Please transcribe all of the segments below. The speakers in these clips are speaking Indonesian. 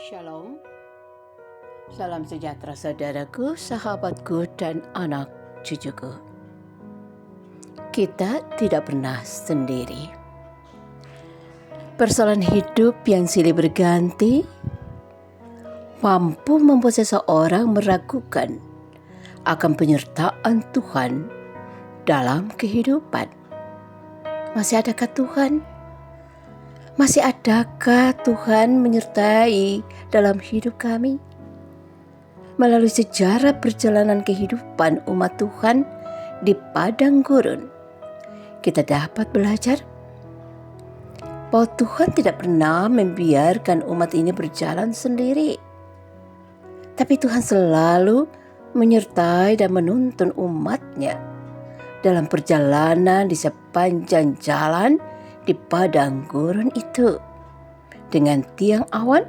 Shalom, salam sejahtera saudaraku, sahabatku, dan anak cucuku. Kita tidak pernah sendiri. Persoalan hidup yang silih berganti mampu membuat seseorang meragukan akan penyertaan Tuhan dalam kehidupan. Masih adakah Tuhan? Masih adakah Tuhan menyertai dalam hidup kami? Melalui sejarah perjalanan kehidupan umat Tuhan di padang gurun, kita dapat belajar bahwa Tuhan tidak pernah membiarkan umat ini berjalan sendiri. Tapi Tuhan selalu menyertai dan menuntun umatnya dalam perjalanan di sepanjang jalan di padang gurun itu, dengan tiang awan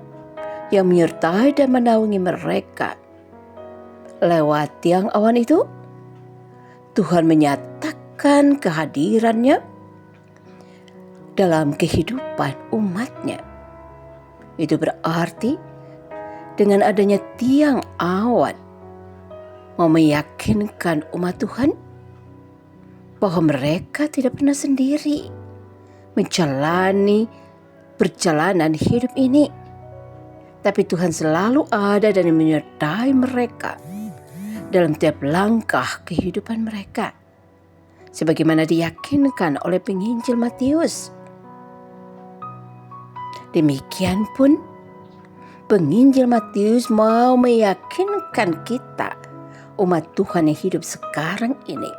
yang menyertai dan menaungi mereka. Lewat tiang awan itu, Tuhan menyatakan kehadirannya dalam kehidupan umatnya. Itu berarti dengan adanya tiang awan mau meyakinkan umat Tuhan bahwa mereka tidak pernah sendiri menjalani perjalanan hidup ini. Tapi Tuhan selalu ada dan menyertai mereka dalam tiap langkah kehidupan mereka, sebagaimana diyakinkan oleh penginjil Matius. Demikian pun penginjil Matius mau meyakinkan kita, umat Tuhan yang hidup sekarang ini,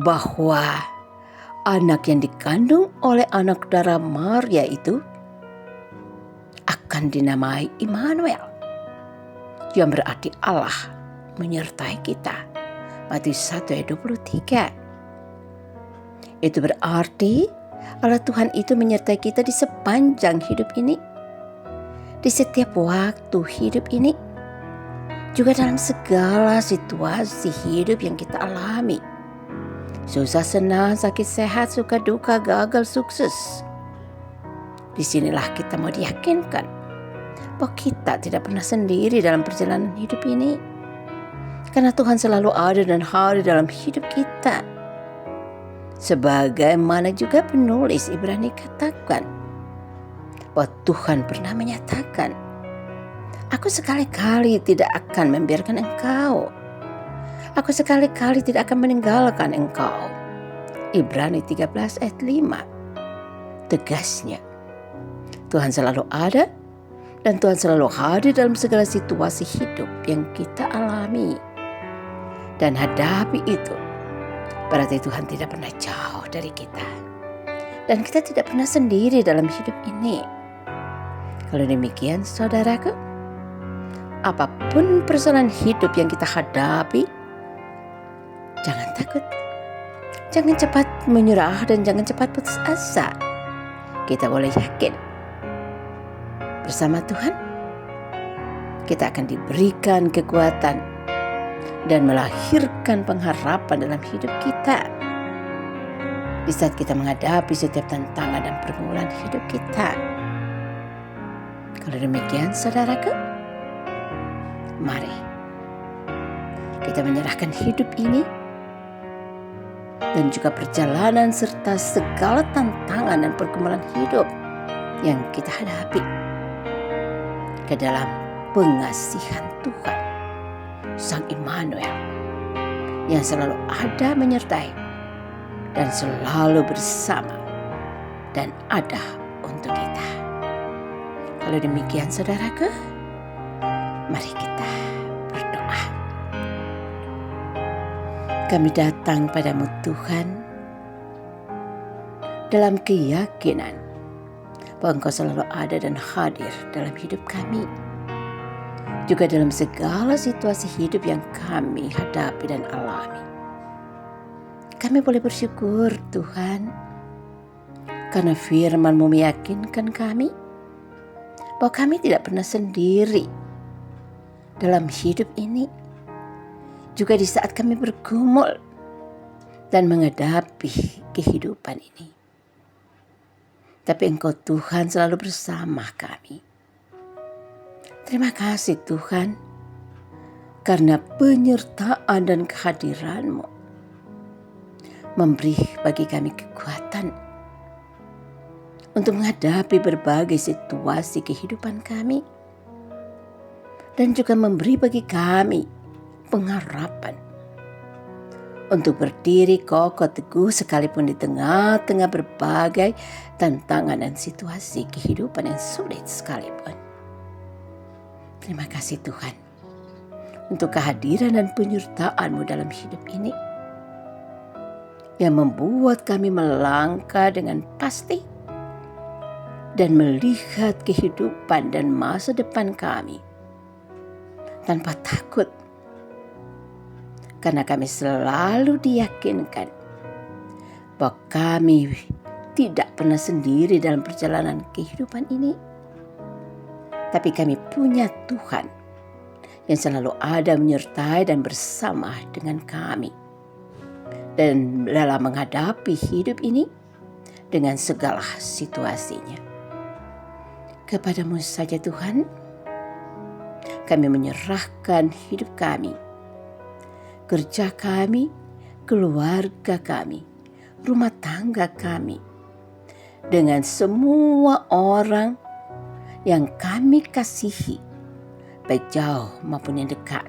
bahwa anak yang dikandung oleh anak darah Maria itu akan dinamai Immanuel, yang berarti Allah menyertai kita. Matius 1 ayat 23. Itu berarti Allah Tuhan itu menyertai kita di sepanjang hidup ini, di setiap waktu hidup ini, juga dalam segala situasi hidup yang kita alami. Susah senang, sakit sehat, suka duka, gagal sukses. Disinilah kita mau diyakinkan bahwa kita tidak pernah sendiri dalam perjalanan hidup ini, karena Tuhan selalu ada dan hadir dalam hidup kita. Sebagaimana juga penulis Ibrani katakan bahwa Tuhan pernah menyatakan, "Aku sekali-kali tidak akan membiarkan engkau. Aku sekali-kali tidak akan meninggalkan engkau." Ibrani 13 ayat 5. Tegasnya, Tuhan selalu ada dan Tuhan selalu hadir dalam segala situasi hidup yang kita alami dan hadapi itu. Berarti Tuhan tidak pernah jauh dari kita, dan kita tidak pernah sendiri dalam hidup ini. Kalau demikian, saudaraku, apapun persoalan hidup yang kita hadapi, jangan takut, jangan cepat menyerah, dan jangan cepat putus asa. Kita boleh yakin bersama Tuhan kita akan diberikan kekuatan dan melahirkan pengharapan dalam hidup kita di saat kita menghadapi setiap tantangan dan pergumulan hidup kita. Kalau demikian, saudaraku, mari kita menyerahkan hidup ini dan juga perjalanan serta segala tantangan dan pergumulan hidup yang kita hadapi ke dalam pengasihan Tuhan, Sang Immanuel, yang selalu ada menyertai dan selalu bersama dan ada untuk kita. Kalau demikian, saudaraku, mari kita berdoa. Kami datang padamu Tuhan dalam keyakinan bahwa Engkau selalu ada dan hadir dalam hidup kami, juga dalam segala situasi hidup yang kami hadapi dan alami. Kami boleh bersyukur Tuhan, karena firman-Mu meyakinkan kami bahwa kami tidak pernah sendiri dalam hidup ini, juga di saat kami bergumul dan menghadapi kehidupan ini. tapi Engkau Tuhan selalu bersama kami. Terima kasih Tuhan, karena penyertaan dan kehadiran-Mu memberi bagi kami kekuatan untuk menghadapi berbagai situasi kehidupan kami, dan juga memberi bagi kami pengharapan untuk berdiri kokoh teguh sekalipun di tengah-tengah berbagai tantangan dan situasi kehidupan yang sulit sekalipun. Terima kasih Tuhan untuk kehadiran dan penyertaan-Mu dalam hidup ini, yang membuat kami melangkah dengan pasti dan melihat kehidupan dan masa depan kami tanpa takut, karena kami selalu diyakinkan bahwa kami tidak pernah sendiri dalam perjalanan kehidupan ini, tapi kami punya Tuhan yang selalu ada menyertai dan bersama dengan kami dan dalam menghadapi hidup ini dengan segala situasinya. Kepada-Mu saja Tuhan, kami menyerahkan hidup kami, kerja kami, keluarga kami, rumah tangga kami, dengan semua orang yang kami kasihi, baik jauh maupun yang dekat,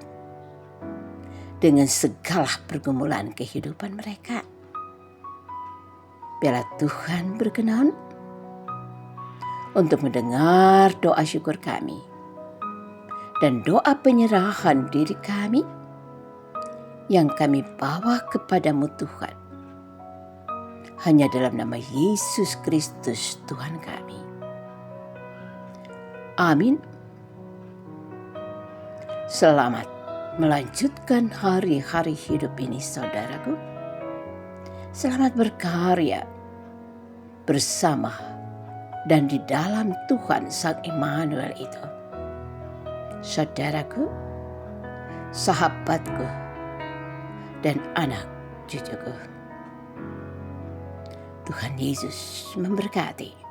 dengan segala pergumulan kehidupan mereka. Biarlah Tuhan berkenan untuk mendengar doa syukur kami dan doa penyerahan diri kami yang kami bawa kepada-Mu Tuhan, hanya dalam nama Yesus Kristus Tuhan kami. Amin. Selamat melanjutkan hari-hari hidup ini saudaraku. Selamat berkarya bersama dan di dalam Tuhan Sang Immanuel itu. Saudaraku, sahabatku, dan anak cucuku. Tuhan Yesus memberkati.